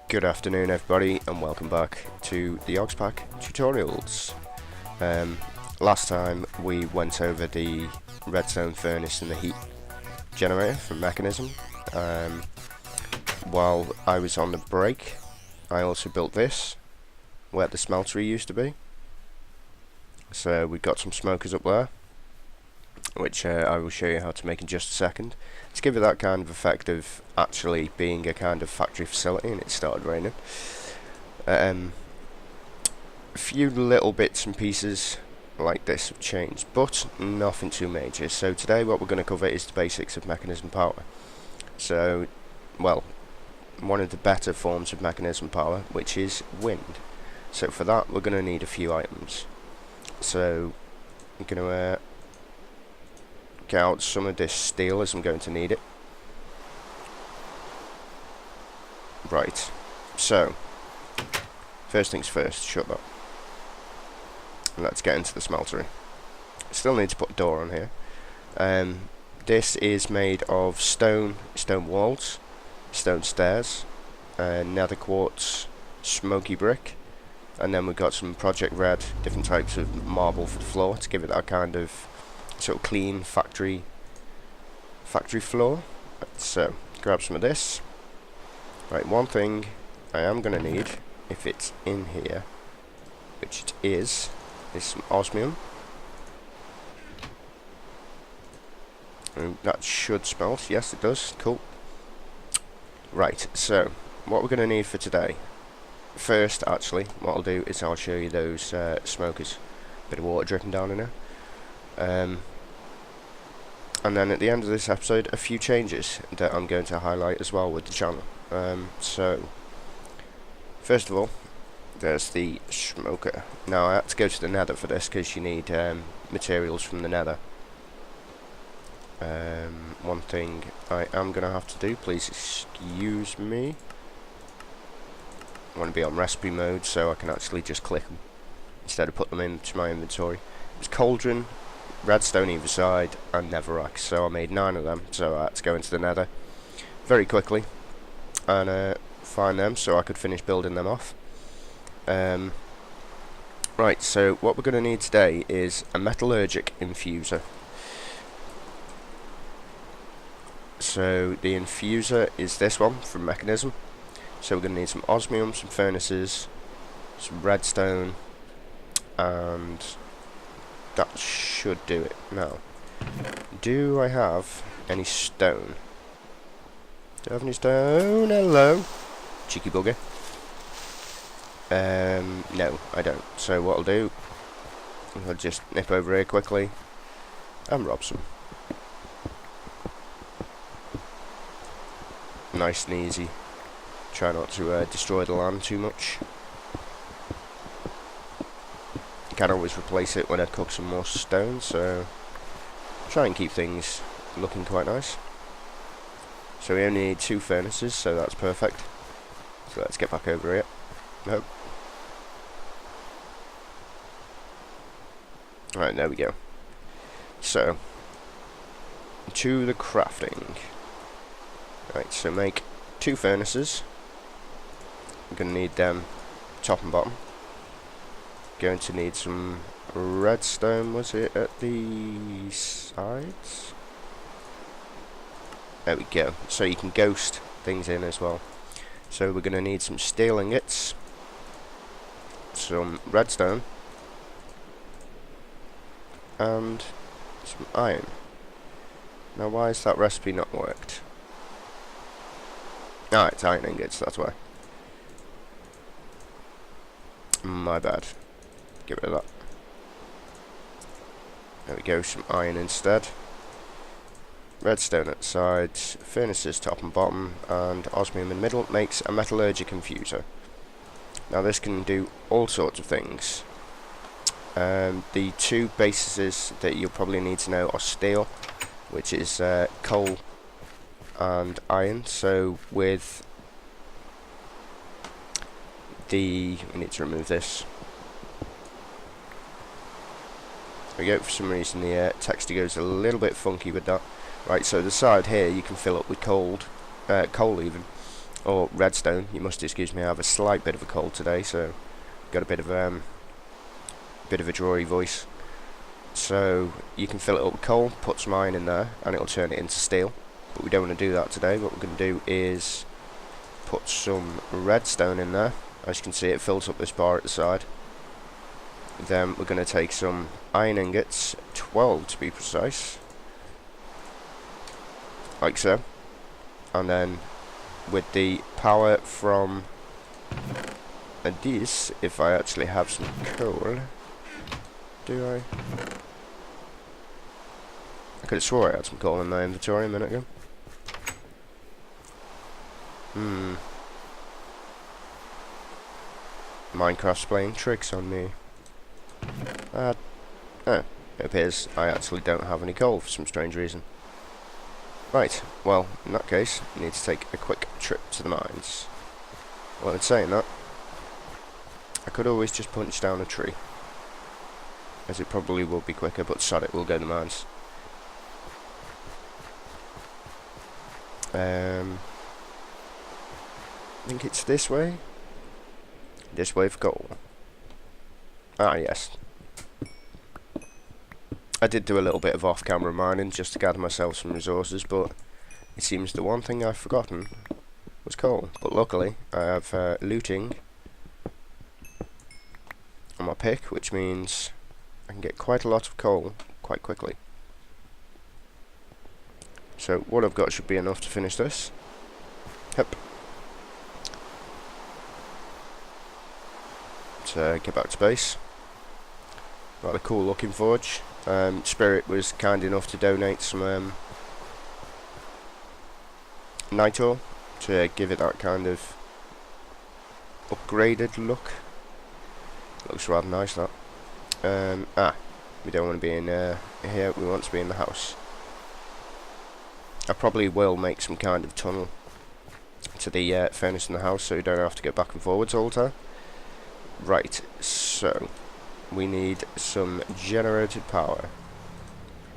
Good afternoon everybody and welcome back to the Oxpack tutorials. Last time we went over the redstone furnace and the heat generator from Mekanism. While I was on the break I also built this where the smeltery used to be. So we've got some smokers up there, which I will show you how to make in just a second, to give it that kind of effect of actually being a kind of factory facility. And it started raining. A few little bits and pieces like this have changed, but nothing too major. So today what we're going to cover is the basics of Mekanism power. So, well, one of the better forms of Mekanism power, which is wind. So for that we're going to need a few items. So I'm going to get out some of this steel as I'm going to need it. Right, so first things first, shut that. And let's get into the smeltery. Still need to put a door on here. This is made of stone walls, stone stairs, nether quartz, smoky brick, and then we've got some Project Red, different types of marble for the floor to give it that kind of sort of clean factory floor. So grab some of this. Right, one thing I am going to need, if it's in here, which it is some osmium. And that should smelt. Yes, it does. Cool. Right, so what we're going to need for today. First, actually, what I'll do is I'll show you those smokers. Bit of water dripping down in there. And then at the end of this episode, a few changes that I'm going to highlight as well with the channel. So, first of all, there's the smoker. Now I had to go to the nether for this because you need materials from the nether. One thing I am going to have to do, please excuse me. I want to be on recipe mode so I can actually just click them instead of put them into my inventory. It's cauldron, redstone either side, and netherrack. So I made 9 of them, so I had to go into the nether very quickly and find them so I could finish building them off. Right, so what we're going to need today is a metallurgic infuser. So the infuser is this one from Mekanism. So we're going to need some osmium, some furnaces, some redstone, and that should do it. Now, do I have any stone? Do I have any stone? Hello, cheeky bugger. No, I don't. So what I'll do, I'll just nip over here quickly and rob some. Nice and easy. Try not to destroy the land too much. You can always replace it when I cook some more stone, so try and keep things looking quite nice. So we only need 2 furnaces, so that's perfect. So let's get back over here. Nope. Right, there we go. So, to the crafting. Right, so make 2 furnaces. I'm going to need them top and bottom. Going to need some redstone, was it at the sides? There we go. So you can ghost things in as well. So we're going to need some steel ingots, some redstone, and some iron. Now why has that recipe not worked? Ah, it's iron ingots, that's why. My bad. Get rid of that. There we go, some iron instead. Redstone at the sides, furnaces top and bottom, and osmium in the middle makes a metallurgic infuser. Now this can do all sorts of things. The 2 bases that you'll probably need to know are steel, which is coal and iron. So with we need to remove this. There we go. For some reason the texture goes a little bit funky with that. Right, so the side here you can fill up with coal even, or redstone. You must excuse me, I have a slight bit of a cold today, so got a bit of a drawy voice. So you can fill it up with coal, put some iron in there, and it'll turn it into steel. But we don't want to do that today. What we're going to do is put some redstone in there. As you can see, it fills up this bar at the side. Then we're going to take some iron ingots, 12 to be precise, like so. And then with the power from this, if I actually have some coal, do I? I could have swore I had some coal in my inventory a minute ago. Minecraft's playing tricks on me. It appears I actually don't have any coal for some strange reason. Right, well, in that case, I need to take a quick trip to the mines. Well, in saying that, I could always just punch down a tree, as it probably will be quicker, but sod it, we'll go to the mines. I think it's this way. This way for coal. Ah, yes. I did do a little bit of off-camera mining just to gather myself some resources, but it seems the one thing I've forgotten was coal. But luckily, I have looting on my pick, which means I can get quite a lot of coal quite quickly. So what I've got should be enough to finish this. Yep. Let's get back to base. Rather cool looking forge. Spirit was kind enough to donate some night ore to give it that kind of upgraded look. Looks rather nice, that. We don't want to be in here, we want to be in the house. I probably will make some kind of tunnel to the furnace in the house so you don't have to get back and forwards all the time. Right, so we need some generated power.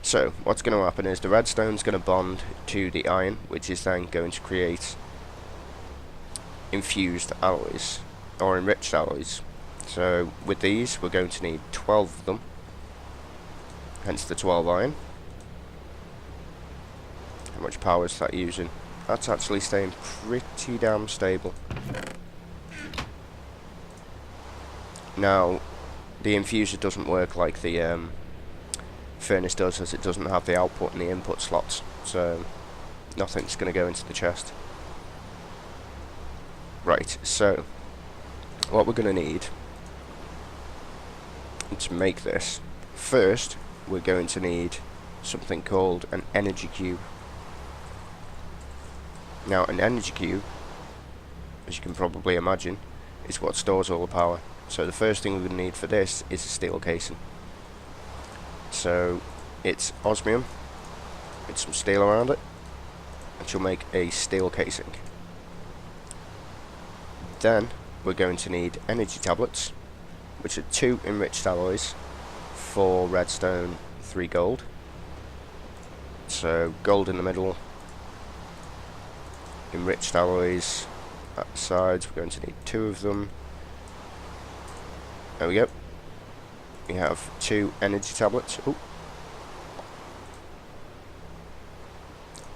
So what's going to happen is the redstone's going to bond to the iron, which is then going to create infused alloys, or enriched alloys. So with these, we're going to need 12 of them, hence the 12 iron. How much power is that using? That's actually staying pretty damn stable. Now, the infuser doesn't work like the furnace does, as it doesn't have the output and the input slots, so nothing's going to go into the chest. Right, so what we're going to need to make this, first we're going to need something called an energy cube. Now, an energy cube, as you can probably imagine, is what stores all the power. So the first thing we're going to need for this is a steel casing. So it's osmium with some steel around it, which will make a steel casing. Then we're going to need energy tablets, which are 2 enriched alloys, 4 redstone, 3 gold. So gold in the middle, enriched alloys at the sides. We're going to need 2 of them. There we go. We have 2 energy tablets. Ooh.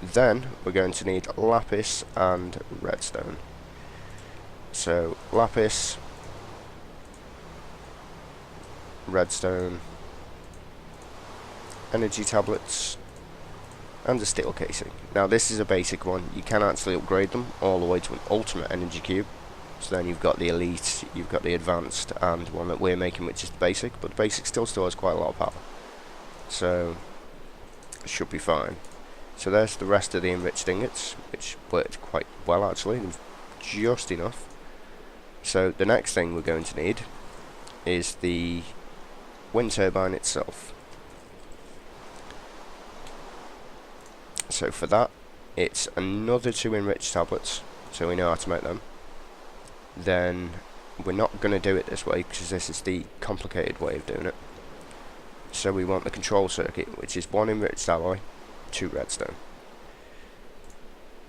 Then we're going to need lapis and redstone. So lapis, redstone, energy tablets, and a steel casing. Now this is a basic one. You can actually upgrade them all the way to an ultimate energy cube. So then you've got the elite, you've got the advanced, and one that we're making, which is the basic, but the basic still stores quite a lot of power. So it should be fine. So there's the rest of the enriched ingots, which worked quite well actually, just enough. So the next thing we're going to need is the wind turbine itself. So for that, it's another 2 enriched tablets, so we know how to make them. Then we're not going to do it this way because this is the complicated way of doing it. So we want the control circuit, which is 1 enriched alloy, 2 redstone.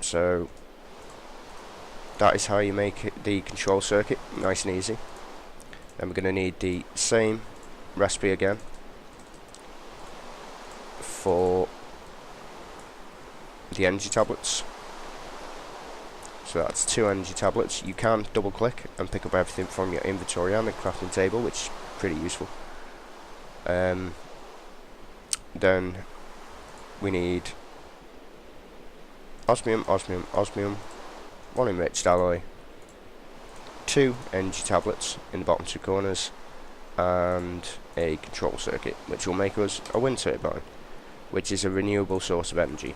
So that is how you make the control circuit, nice and easy. Then we're going to need the same recipe again for the energy tablets. So that's 2 energy tablets. You can double click and pick up everything from your inventory and the crafting table, which is pretty useful. Then we need osmium, osmium, osmium, 1 enriched alloy, 2 energy tablets in the bottom 2 corners, and a control circuit, which will make us a wind turbine, which is a renewable source of energy.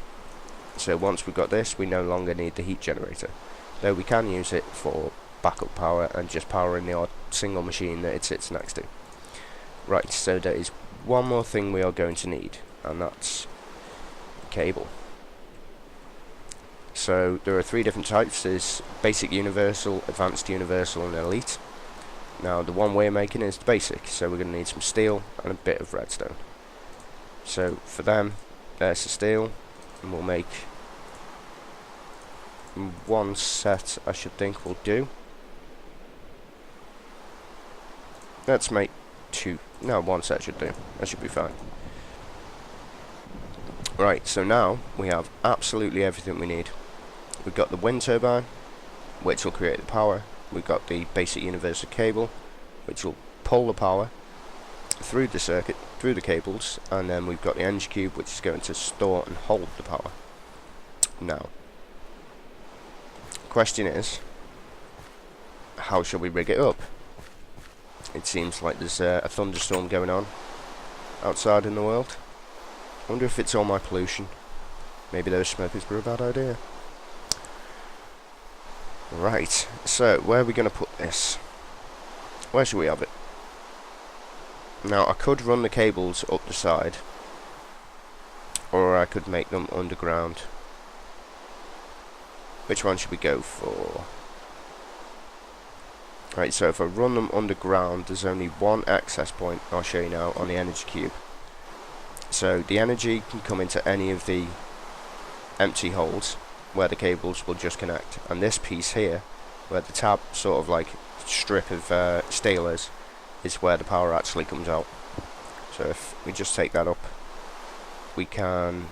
So once we've got this, we no longer need the heat generator, though we can use it for backup power and just powering the odd single machine that it sits next to. Right, so there is one more thing we are going to need, and that's cable. So there are 3 different types. There's basic universal, advanced universal, and elite. Now the one we're making is the basic, so we're going to need some steel and a bit of redstone. So for them, there's the steel, and we'll make 1 set, I should think will do. Let's make 2, no, 1 set should do, that should be fine. Right, so now we have absolutely everything we need. We've got the wind turbine, which will create the power. We've got the basic universal cable, which will pull the power through the circuit, through the cables, and then we've got the energy cube, which is going to store and hold the power. Now, question is, how shall we rig it up? It seems like there's a thunderstorm going on outside in the world. I wonder if it's all my pollution. Maybe those smokers were a bad idea. Right, so where are we going to put this? Where should we have it? Now I could run the cables up the side, or I could make them underground. Which one should we go for? Right, so if I run them underground, there's only one access point, I'll show you now, on the energy cube. So the energy can come into any of the empty holes where the cables will just connect, and this piece here, where the tab sort of like strip of steel is where the power actually comes out. So if we just take that up, we can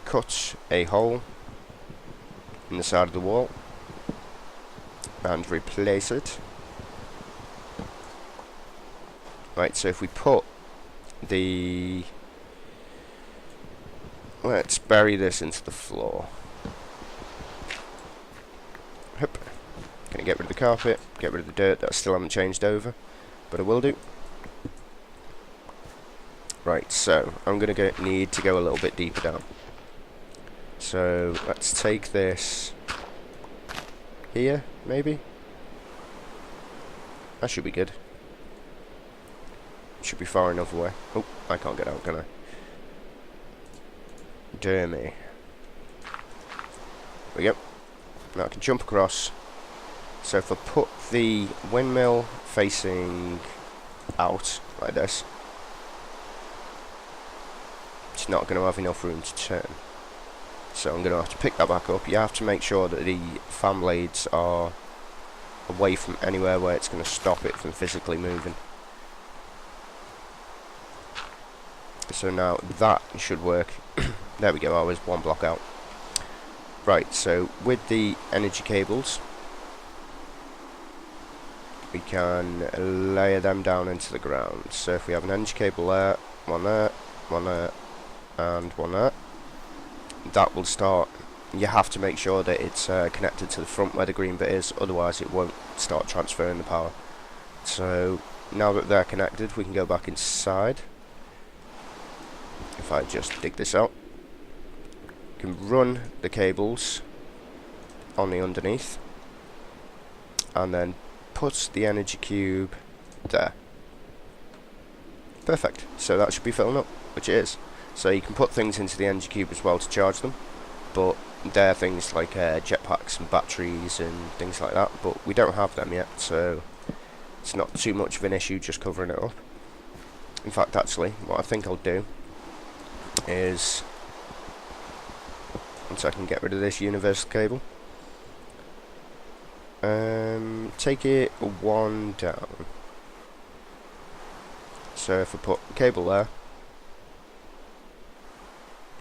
cut a hole in the side of the wall and replace it. Right, so if we put the, let's bury this into the floor. Hup. Gonna get rid of the carpet, get rid of the dirt that I still haven't changed over, but I will do. Right, so I'm gonna need to go a little bit deeper down. So let's take this here, maybe. That should be good. Should be far enough away. Oh, I can't get out, can I? Dear me. There we go. Now I can jump across. So if I put the windmill facing out like this, it's not going to have enough room to turn. So I'm going to have to pick that back up. You have to make sure that the fan blades are away from anywhere where it's going to stop it from physically moving. So now that should work. There we go, I was 1 block out. Right, so with the energy cables, we can layer them down into the ground. So if we have an energy cable there, one there, one there, and one there, that will start. You have to make sure that it's connected to the front where the green bit is, otherwise it won't start transferring the power. So now that they're connected, we can go back inside. If I just dig this out, you can run the cables on the underneath and then put the energy cube there. Perfect. So that should be filling up, which it is. So you can put things into the energy cube as well to charge them, but they're things like jetpacks and batteries and things like that, but we don't have them yet, so it's not too much of an issue just covering it up. In fact, actually, what I think I'll do is, once I can get rid of this universal cable, Take it one down. So if I put a cable there,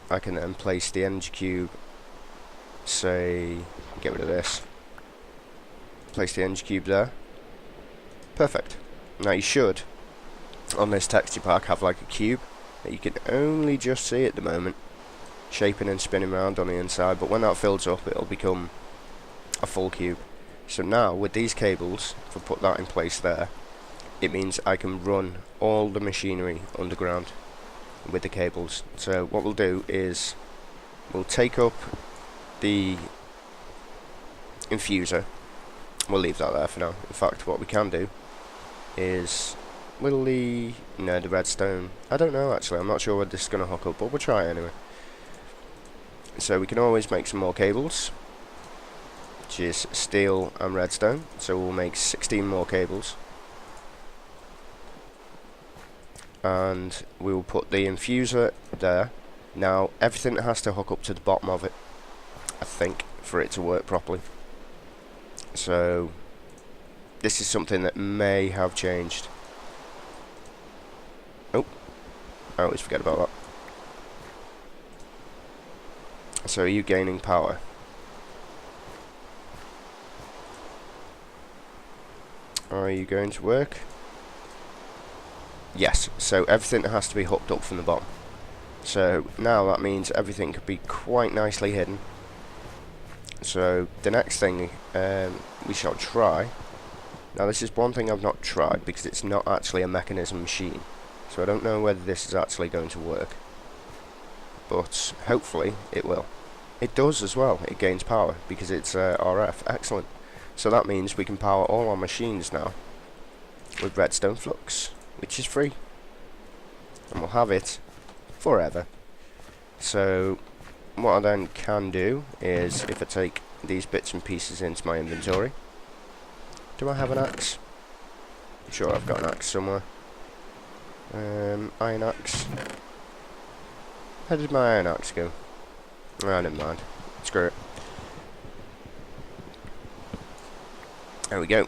I can then place the energy cube, say, get rid of this, place the energy cube there. Perfect. Now you should, on this texture pack, have like a cube that you can only just see at the moment, shaping and spinning around on the inside, but when that fills up it'll become a full cube. So now with these cables, if I put that in place there, it means I can run all the machinery underground with the cables. So what we'll do is we'll take up the infuser, we'll leave that there for now. In fact, what we can do is the redstone, I don't know actually, I'm not sure whether this is going to hook up, but we'll try it anyway. So we can always make some more cables, which is steel and redstone, so we'll make 16 more cables. And we will put the infuser there. Now everything has to hook up to the bottom of it, I think, for it to work properly. So this is something that may have changed. Oh, I always forget about that. So are you gaining power? Are you going to work? Yes, so everything has to be hooked up from the bottom. So now that means everything could be quite nicely hidden. So the next thing we shall try. Now this is one thing I've not tried because it's not actually a mechanism machine. So I don't know whether this is actually going to work. But hopefully it will. It does as well, it gains power because it's RF. Excellent. So that means we can power all our machines now with redstone flux, which is free. And we'll have it forever. So what I then can do is, if I take these bits and pieces into my inventory, do I have an axe? I'm sure I've got an axe somewhere. Iron axe. How did my iron axe go? Ah, never mind. Screw it. There we go.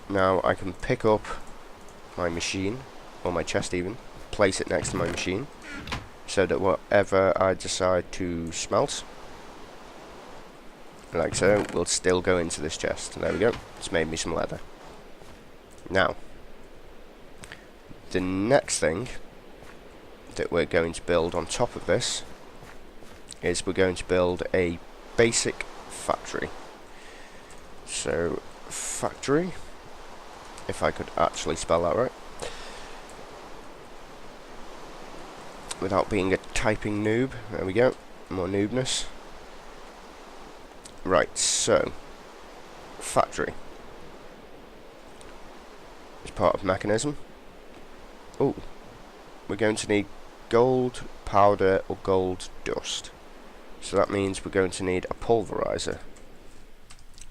Now I can pick up my machine, or my chest even, place it next to my machine, so that whatever I decide to smelt, like so, will still go into this chest. There we go. It's made me some leather. Now, the next thing that we're going to build on top of this is we're going to build a basic factory. So, factory, if I could actually spell that right, without being a typing noob. There we go, more noobness. Right, so, factory is part of mechanism. Oh, we're going to need gold powder or gold dust. So that means we're going to need a pulverizer.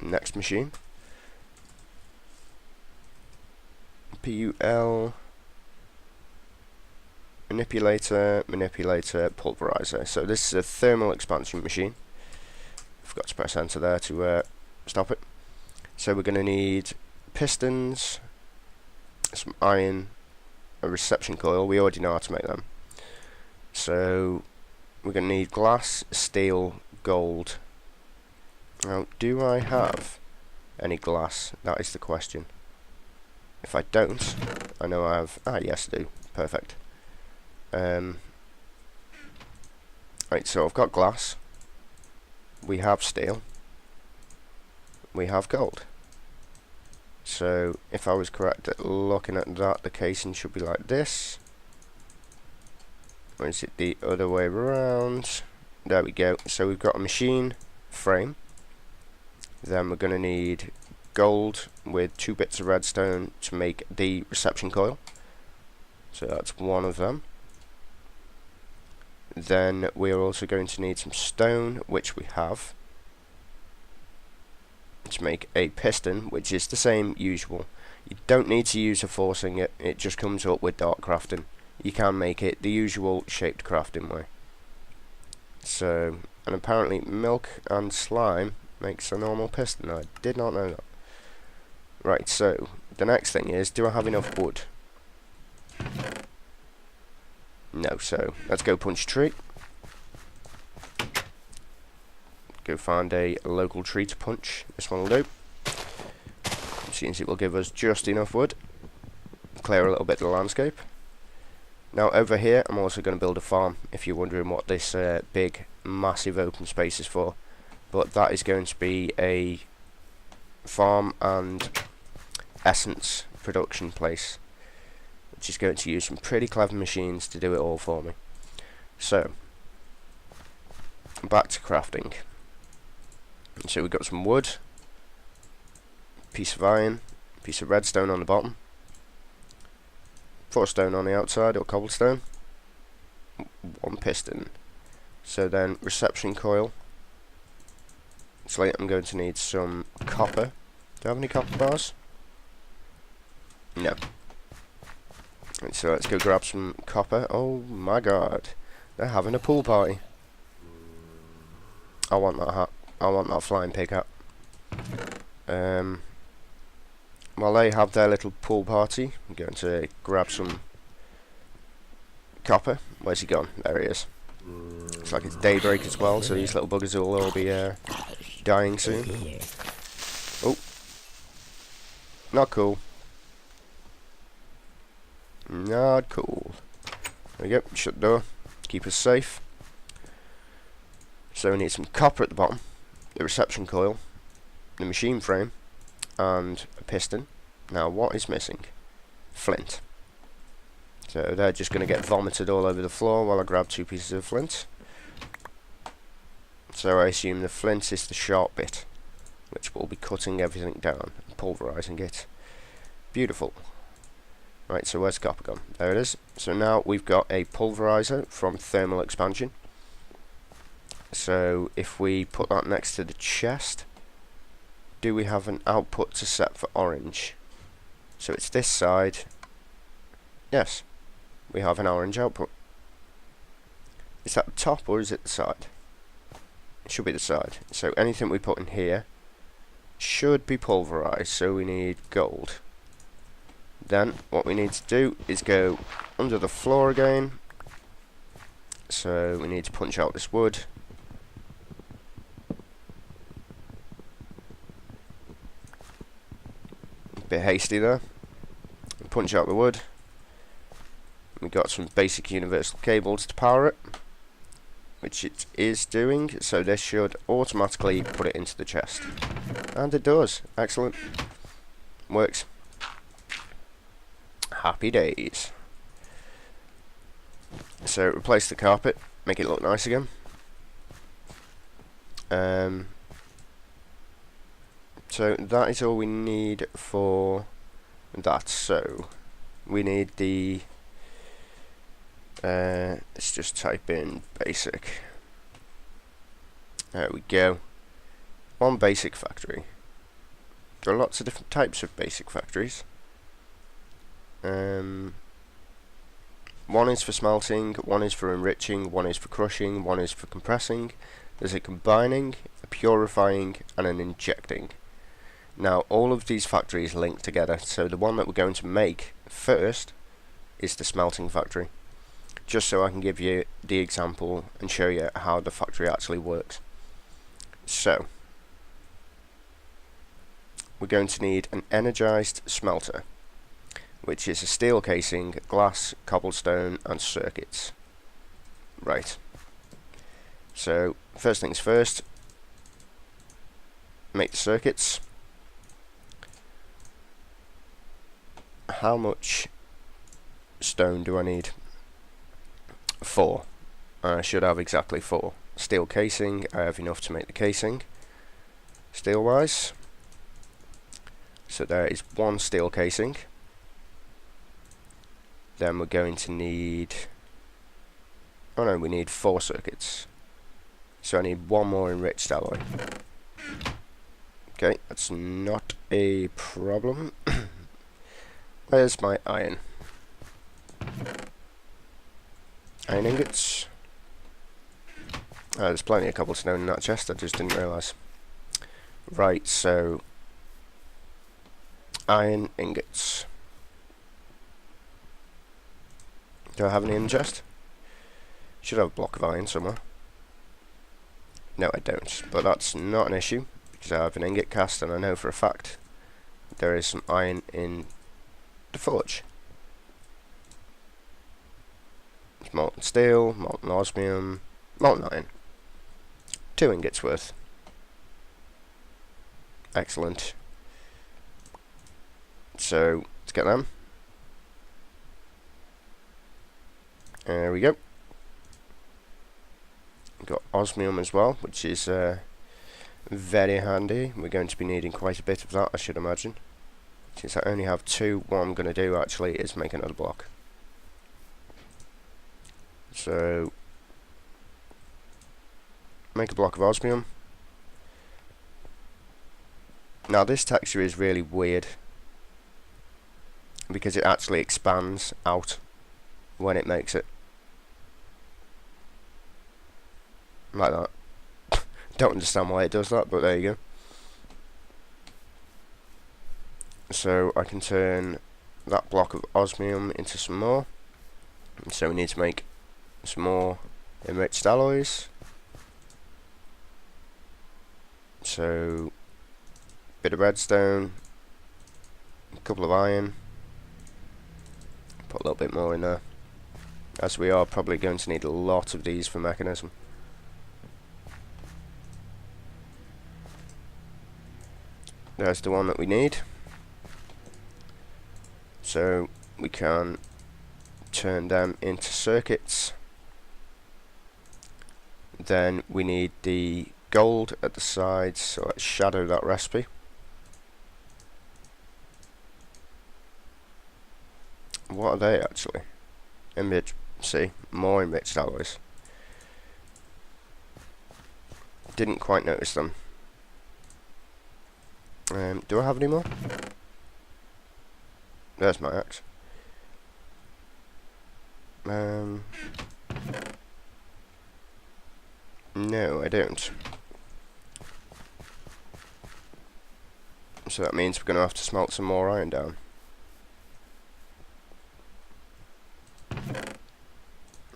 Next machine. PUL. Manipulator, pulverizer. So this is a thermal expansion machine. Forgot to press enter there to stop it. So we're going to need pistons, some iron, a reception coil. We already know how to make them. So we're going to need glass, steel, gold. Now, do I have any glass? That is the question. If I don't, I know I have. Ah, yes, I do. Perfect. Right, so I've got glass. We have steel. We have gold. So, if I was correct at looking at that, the casing should be like this. Or is it the other way around? There we go. So we've got a machine frame. Then we're going to need gold with 2 bits of redstone to make the reception coil. So that's one of them. Then we're also going to need some stone, which we have, to make a piston, which is the same usual. You don't need to use a forcing it, it just comes up with dark crafting. You can make it the usual shaped crafting way. So, and apparently milk and slime makes a normal piston. I did not know that. Right, so the next thing is, do I have enough wood? No, so let's go punch a tree. Go find a local tree to punch. This one will do. Seems it will give us just enough wood. Clear a little bit of the landscape. Now over here I'm also going to build a farm, if you're wondering what this big massive open space is for. But that is going to be a farm and essence production place, which is going to use some pretty clever machines to do it all for me. So, back to crafting. So we've got some wood, piece of iron, piece of redstone on the bottom, 4 stone on the outside, or cobblestone, 1 piston. So then reception coil. So I'm going to need some copper. Do I have any copper bars? No. Right, so let's go grab some copper. Oh my god, they're having a pool party. I want that hat. I want that flying pig hat. While they have their little pool party, I'm going to grab some copper. Where's he gone? There he is. Looks like it's daybreak as well, so these little buggers will all be dying soon. Oh. Not cool. Not cool. There we go. Shut the door. Keep us safe. So we need some copper at the bottom, the reception coil, the machine frame, and a piston. Now what is missing? Flint. So they're just going to get vomited all over the floor while I grab 2 pieces of flint. So I assume the flint is the sharp bit, which will be cutting everything down and pulverising it. Beautiful. Right, so where's the copper gone? There it is. So now we've got a pulverizer from thermal expansion. So if we put that next to the chest, do we have an output to set for orange? So it's this side. Yes, we have an orange output. Is that the top or is it the side? It should be the side. So anything we put in here should be pulverized, so we need gold. Then what we need to do is go under the floor again. So we need to punch out this wood. Bit hasty there. Punch out the wood. We've got some basic universal cables to power it, which it is doing, so this should automatically put it into the chest. And it does. Excellent. Works. Happy days. So replace the carpet, make it look nice again. So that is all we need for that. So we need the let's just type in basic. There we go. One basic factory. There are lots of different types of basic factories. One is for smelting, one is for enriching, one is for crushing, one is for compressing. There's a combining, a purifying, and an injecting. Now all of these factories link together, so the one that we're going to make first is the smelting factory, just so I can give you the example and show you how the factory actually works. So we're going to need an energized smelter, which is a steel casing, glass, cobblestone, and circuits. Right. So first things first, make the circuits. How much stone do I need? 4. I should have exactly 4. Steel casing, I have enough to make the casing, steel wise. So there is 1 steel casing. Then we're going to need, oh no, we need 4 circuits. So I need 1 more enriched alloy. Okay, that's not a problem. Where's my iron? Iron ingots. There's plenty of cobblestone in that chest, I just didn't realise. Right, so iron ingots. Do I have any in the chest? Should have a block of iron somewhere. No, I don't, but that's not an issue because I have an ingot cast and I know for a fact there is some iron in the forge. It's molten steel, molten osmium, molten iron. 2 ingots worth. Excellent. So, let's get them. There we go. We've got osmium as well, which is very handy. We're going to be needing quite a bit of that, I should imagine. Since I only have 2, what I'm going to do actually is make another block. So, make a block of osmium. Now this texture is really weird because it actually expands out when it makes it. Like that. Don't understand why it does that, but there you go. So I can turn that block of osmium into some more. So we need to make some more enriched alloys. So bit of redstone, a couple of iron, put a little bit more in there, as we are probably going to need a lot of these for mechanism. There's the one that we need, so we can turn them into circuits. Then we need the gold at the sides, so let's shadow that recipe. What are they actually? See, more enriched alloys. Didn't quite notice them. Do I have any more? There's my axe. No, I don't. So that means we're going to have to smelt some more iron down.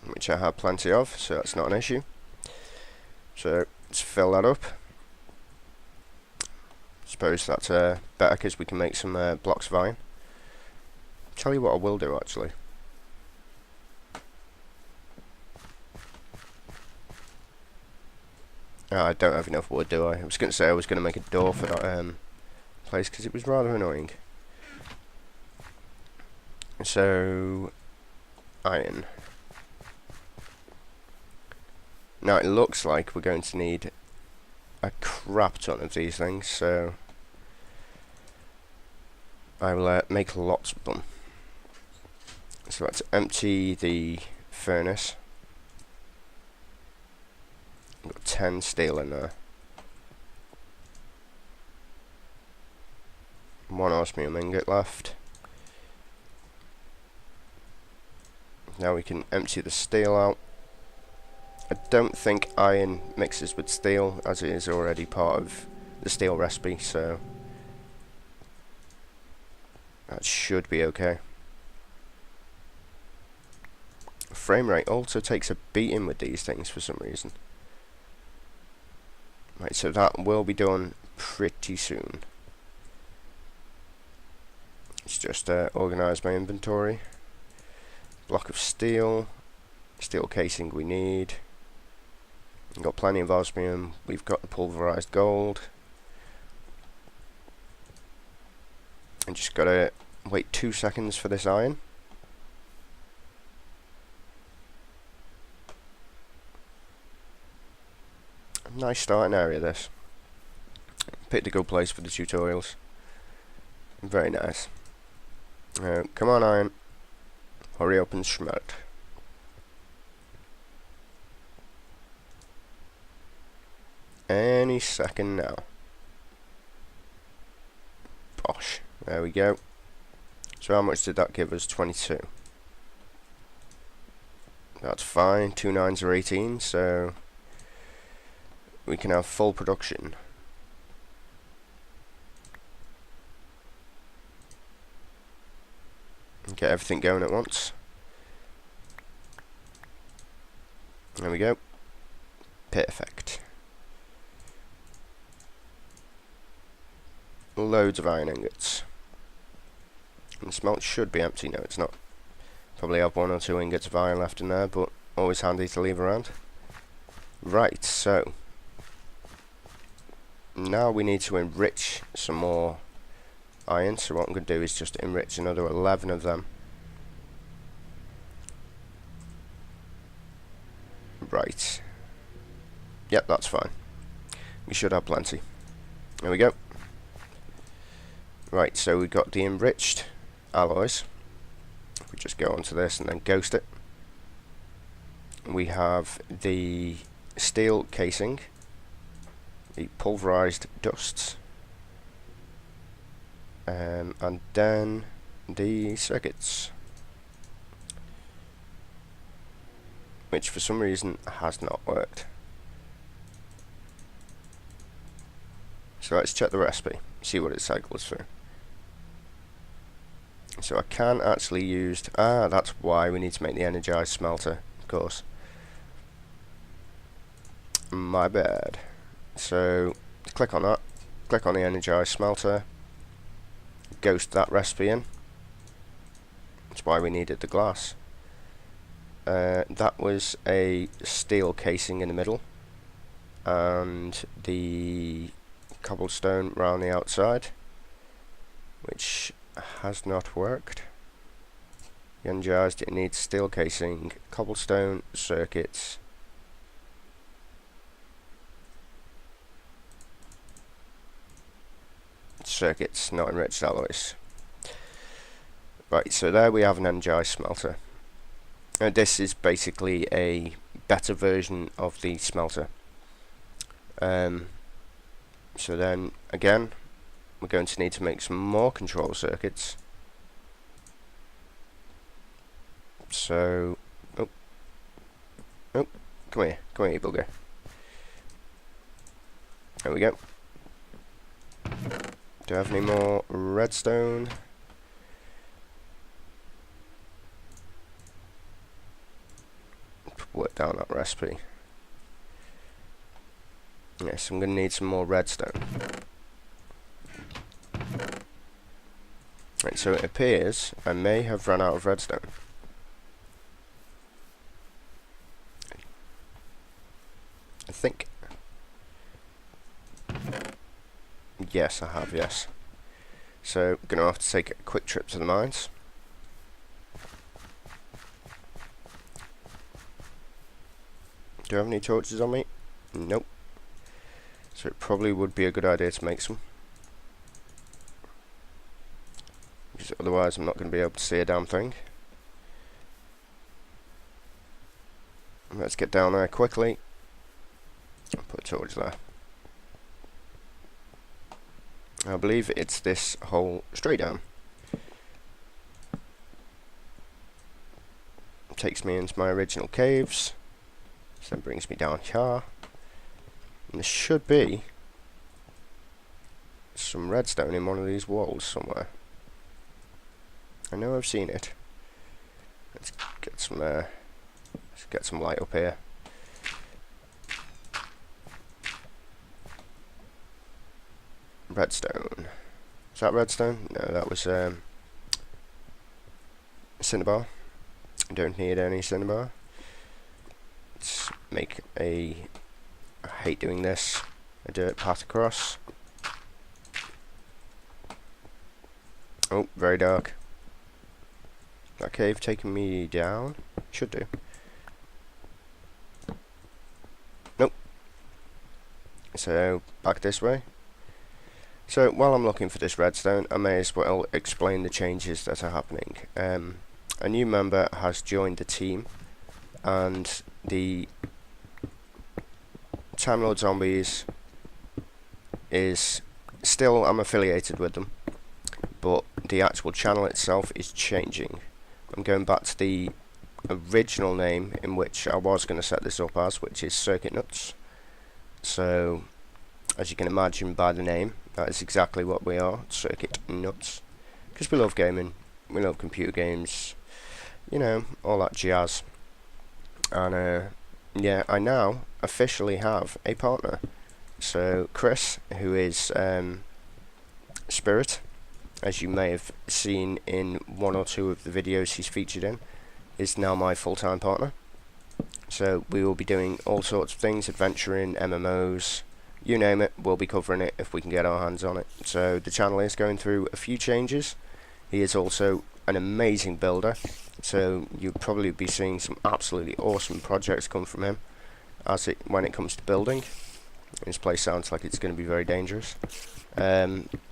Which I have plenty of, so that's not an issue. So let's fill that up. Suppose that's better because we can make some blocks of iron. Tell you what I will do actually. Oh, I don't have enough wood, do I? I was going to say I was going to make a door for that place because it was rather annoying. So, iron. Now it looks like we're going to need a crap ton of these things, so I will make lots of them. So let's empty the furnace. I've got 10 steel in there. 1 osmium ingot left. Now we can empty the steel out. I don't think iron mixes with steel, as it is already part of the steel recipe, so that should be okay. Frame rate also takes a beating with these things for some reason. Right, so that will be done pretty soon. Let's just organise my inventory. Block of steel, steel casing we need. We've got plenty of osmium, we've got the pulverised gold. And just gotta wait 2 seconds for this iron. Nice starting area this. Picked a good place for the tutorials. Very nice. Come on iron. Hurry up and smelt. Any second now. Bosh. There we go. So how much did that give us? 22. That's fine. 2 9s are 18, so we can have full production. Get everything going at once. There we go. Perfect. Loads of iron ingots. And the smelt should be empty. No, it's not. Probably have 1 or 2 ingots of iron left in there, but always handy to leave around. Right, so now we need to enrich some more iron. So what I'm going to do is just enrich another 11 of them. Right. Yep, that's fine. We should have plenty. There we go. Right, so we've got the enriched alloys. We just go onto this and then ghost it. We have the steel casing, the pulverized dusts, and then the circuits, which for some reason has not worked. So let's check the recipe, see what it cycles through. So I can actually use, that's why we need to make the energized smelter, of course. My bad. So click on that, click on the energized smelter, ghost that recipe in. That's why we needed the glass. That was a steel casing in the middle, and the cobblestone round the outside, which has not worked. Energized, it needs steel casing, cobblestone, circuits, not enriched alloys. Right, so there we have an energized smelter. This is basically a better version of the smelter. So then again, we're going to need to make some more control circuits. So, come here, you bugger. There we go. Do I have any more redstone? Work down that recipe. Yes, I'm going to need some more redstone. Right, so it appears I may have run out of redstone. I think. Yes, I have, yes. So, I'm going to have to take a quick trip to the mines. Do I have any torches on me? Nope. So it probably would be a good idea to make some. Because otherwise I'm not going to be able to see a damn thing. Let's get down there quickly. I'll put a torch there. I believe it's this hole straight down. It takes me into my original caves. So that brings me down here. And there should be some redstone in one of these walls somewhere. I know I've seen it. Let's get some light up here. Redstone. Is that redstone? No, that was cinnabar. I don't need any cinnabar. Let's make a, I hate doing this, a dirt path across. Oh, very dark. That cave taking me down? Should do. Nope. So, back this way. So, while I'm looking for this redstone, I may as well explain the changes that are happening. A new member has joined the team, and the Time Lord Zombies is still, I'm affiliated with them, but the actual channel itself is changing. I'm going back to the original name in which I was going to set this up as, which is Circuit Nuts. So, as you can imagine by the name, that is exactly what we are, Circuit Nuts, because we love gaming we love computer games, you know, all that jazz. And yeah, I now officially have a partner. So Chris, who is Spirit, as you may have seen in one or two of the videos he's featured in, is now my full-time partner. So we will be doing all sorts of things, adventuring, MMOs, you name it, we'll be covering it if we can get our hands on it. So the channel is going through a few changes. He is also an amazing builder, so you'll probably be seeing some absolutely awesome projects come from him when it comes to building. This place sounds like it's going to be very dangerous.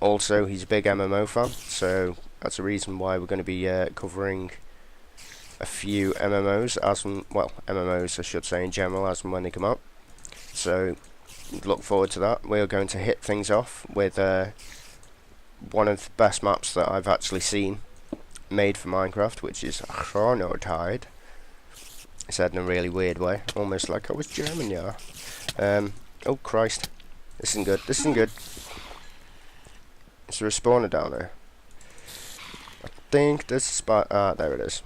Also, he's a big MMO fan, so that's a reason why we're going to be covering a few MMOs, MMOs I should say in general, as and when they come out. So look forward to that. We're going to hit things off with one of the best maps that I've actually seen made for Minecraft, which is Chrono Tide. I said in a really weird way, almost like I was German, yeah. Oh Christ, this isn't good. This isn't good. Is there a spawner down there? I think there's a spider. There it is.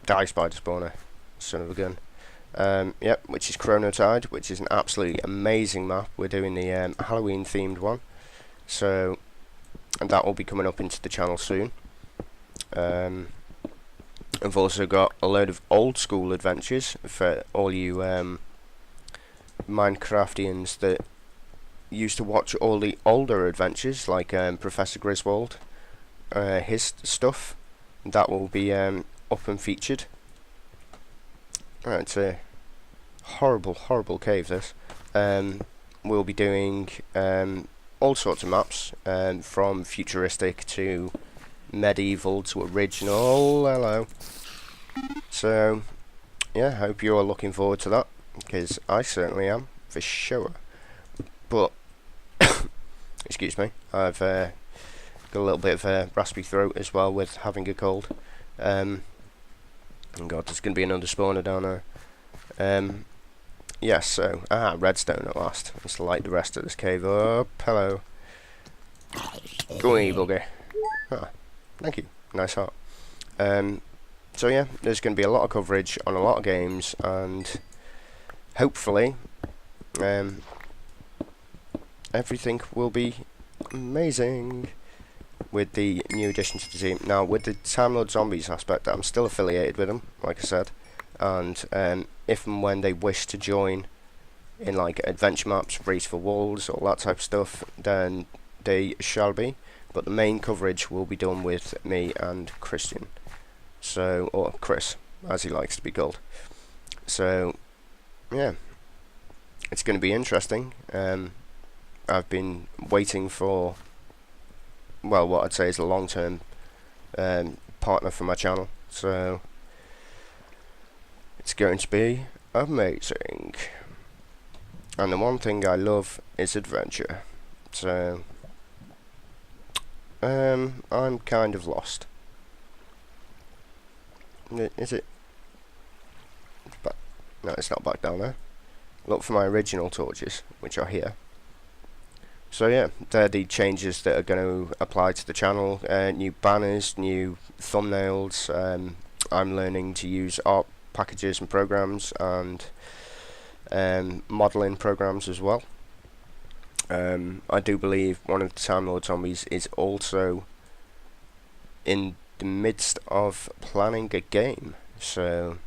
Die spider spawner. Son of a gun. Yep, which is Chrono Tide, which is an absolutely amazing map. We're doing the Halloween themed one, so and that will be coming up into the channel soon. I've also got a load of old school adventures for all you Minecraftians that used to watch all the older adventures, like Professor Griswold, his stuff. That will be up and featured. It's a horrible cave, this. We'll be doing all sorts of maps, from futuristic to medieval to original. Hello. So yeah, hope you're all looking forward to that, because I certainly am, for sure. But excuse me, I've got a little bit of a raspy throat as well with having a cold. Oh God, there's going to be another spawner down there. Yes, so redstone at last. Let's light the rest of this cave up. Hello. Go away, bugger. Thank you. Nice heart. So yeah, there's going to be a lot of coverage on a lot of games, and hopefully everything will be amazing with the new addition to the team. Now, with the Time Lord Zombies aspect, I'm still affiliated with them, like I said, and if and when they wish to join in like adventure maps, Race for Walls, all that type of stuff, then they shall be. But the main coverage will be done with me and Christian, so, or Chris, as he likes to be called. So yeah, it's going to be interesting. I've been waiting for, well, what I'd say is a long-term partner for my channel, so it's going to be amazing. And the one thing I love is adventure, so I'm kind of lost. Is it back? No, it's not back down there. Look for my original torches, which are here. So yeah, they're the changes that are going to apply to the channel. New banners, new thumbnails. I'm learning to use art packages and programs, and modeling programs as well. I do believe one of the Time Lord Zombies is also in the midst of planning a game, so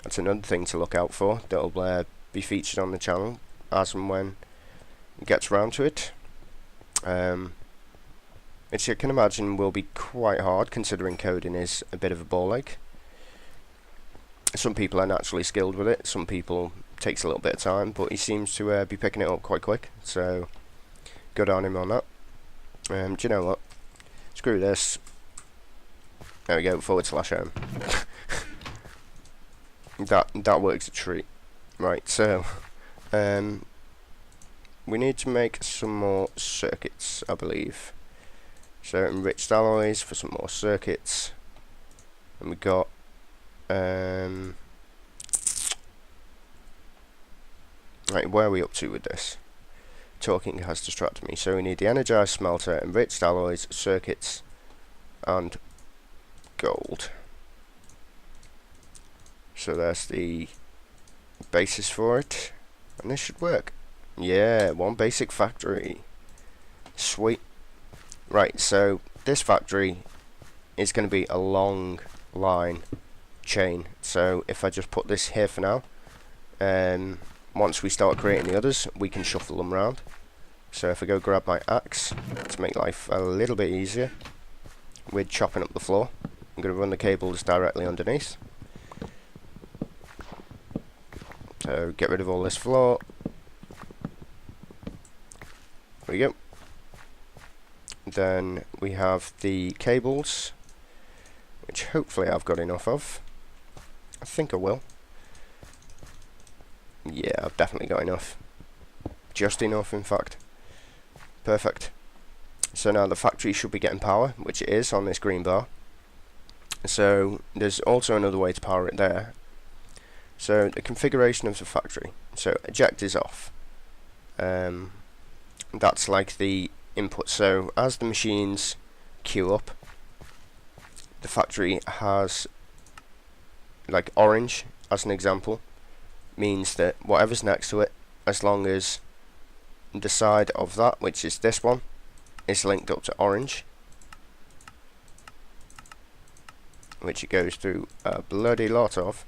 that's another thing to look out for. That'll be featured on the channel as and when it gets around to it. Which you can imagine will be quite hard, considering coding is a bit of a ball ache. Some people are naturally skilled with it, some people takes a little bit of time, but he seems to be picking it up quite quick, so good on him on that. Do you know what? Screw this. There we go, /home. that works a treat. Right, so we need to make some more circuits, I believe. So enriched alloys for some more circuits, and we got right, where are we up to with this? Talking has distracted me. So we need the energized smelter, enriched alloys, circuits, and gold. So there's the basis for it, and this should work. Yeah, one basic factory. Sweet. Right, so this factory is going to be a long line chain. So if I just put this here for now, once we start creating the others, we can shuffle them around. So if I go grab my axe to make life a little bit easier with chopping up the floor, I'm going to run the cables directly underneath. So get rid of all this floor. There we go. Then we have the cables, which hopefully I've got enough of. I think I will. Yeah, I've definitely got enough. Just enough, in fact. Perfect. So now the factory should be getting power, which it is on this green bar. So there's also another way to power it there. So the configuration of the factory. So eject is off. That's like the input. So as the machines queue up, the factory has, like orange as an example, means that whatever's next to it, as long as the side of that, which is this one, is linked up to orange, which it goes through a bloody lot of.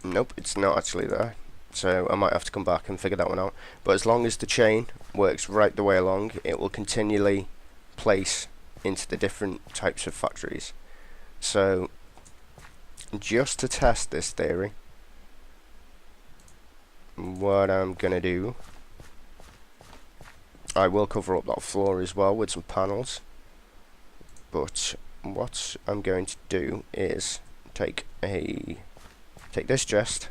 Nope, it's not actually there, so I might have to come back and figure that one out. But as long as the chain works right the way along, it will continually place into the different types of factories. So just to test this theory, what I'm gonna do, I will cover up that floor as well with some panels, but what I'm going to do is take this chest,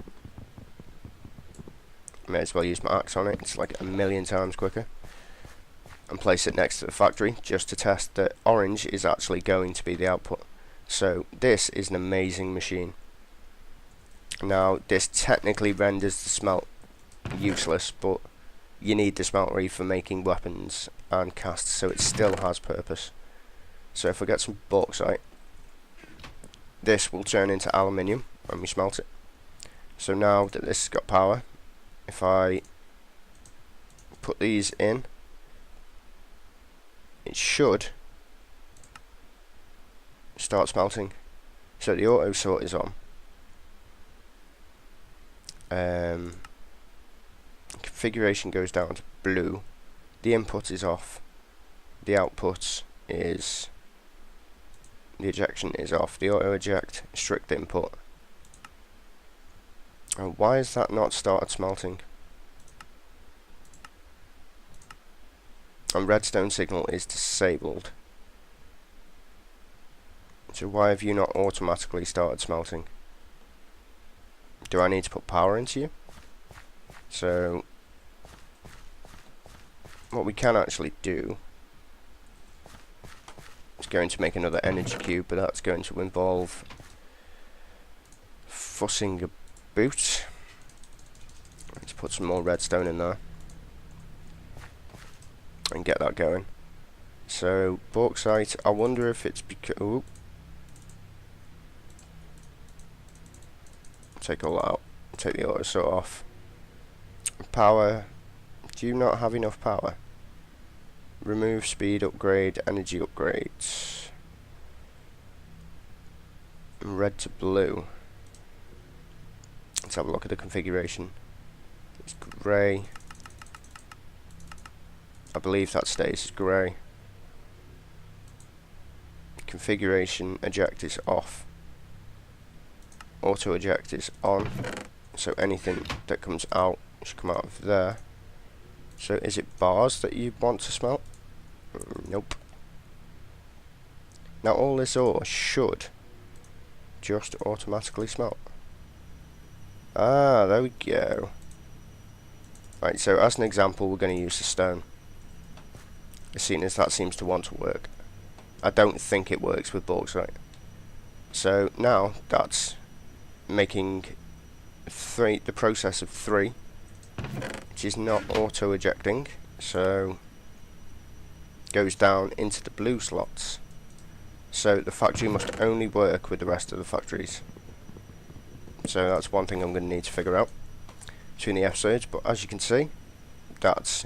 may as well use my axe on it, it's like a million times quicker, and place it next to the factory just to test that orange is actually going to be the output. So this is an amazing machine. Now this technically renders the smelt useless, but you need the smeltery for making weapons and casts, so it still has purpose. So if I get some bauxite, this will turn into aluminium when we smelt it. So now that this has got power, if I put these in, it should start smelting. So the auto sort is on. Configuration goes down to blue. The input is off. The output is, the ejection is off. The auto eject, strict input. Oh, why has that not started smelting? And redstone signal is disabled. So why have you not automatically started smelting? Do I need to put power into you? So what we can actually do is going to make another energy cube, but that's going to involve fussing a boot. Let's put some more redstone in there and get that going. So bauxite, I wonder if it's because, take all that out, take the auto sort off. Power, do you not have enough power? Remove speed upgrade, energy upgrades. Red to blue. Let's have a look at the configuration. It's grey. I believe that stays as grey. Configuration, eject is off. Auto eject is on. So anything that comes out should come out of there. So is it bars that you want to smelt? Nope. Now all this ore should just automatically smelt. Ah, there we go. Right, so as an example, we're going to use the stone, seeing as that seems to want to work. I don't think it works with bauxite. So now that's making the process of 3, which is not auto ejecting, so goes down into the blue slots. So the factory must only work with the rest of the factories. So that's one thing I'm going to need to figure out between the episodes. But as you can see, that's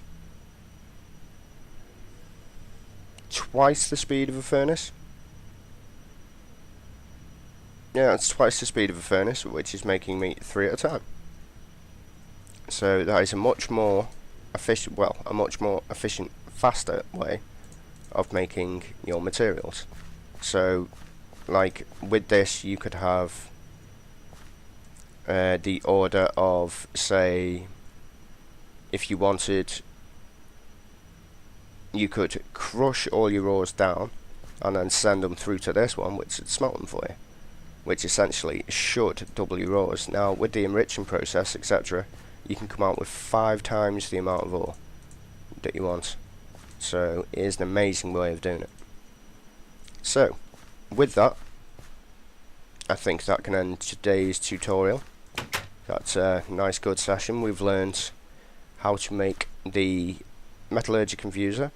twice the speed of a furnace. Yeah, it's twice the speed of a furnace, which is making me 3 at a time. So that is a much more efficient, faster way of making your materials. So, like with this, you could have the order of, say, if you wanted, you could crush all your ores down and then send them through to this one, which would smelt them for you, which essentially should double your ores. Now, with the enriching process, etc., you can come out with 5 times the amount of ore that you want. So, it is an amazing way of doing it. So, with that, I think that can end today's tutorial. That's a nice good session. We've learned how to make the metallurgic infuser,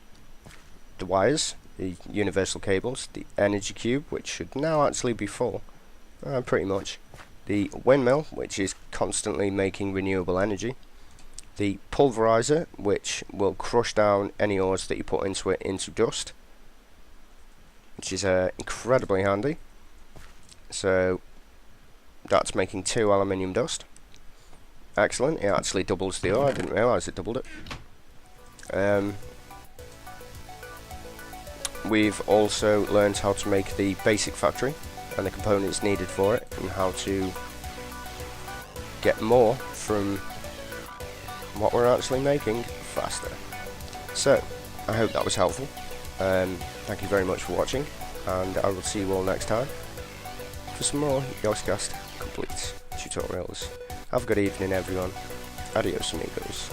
the wires, the universal cables, the energy cube, which should now actually be full, pretty much, the windmill, which is constantly making renewable energy, the pulverizer, which will crush down any ores that you put into it into dust, which is incredibly handy. So that's making 2 aluminium dust. Excellent, it actually doubles the ore. I didn't realise it doubled it. We've also learned how to make the basic factory and the components needed for it, and how to get more from what we're actually making faster. So, I hope that was helpful. Thank you very much for watching, and I will see you all next time for some more Yogscast Complete tutorials. Have a good evening, everyone. Adios, amigos.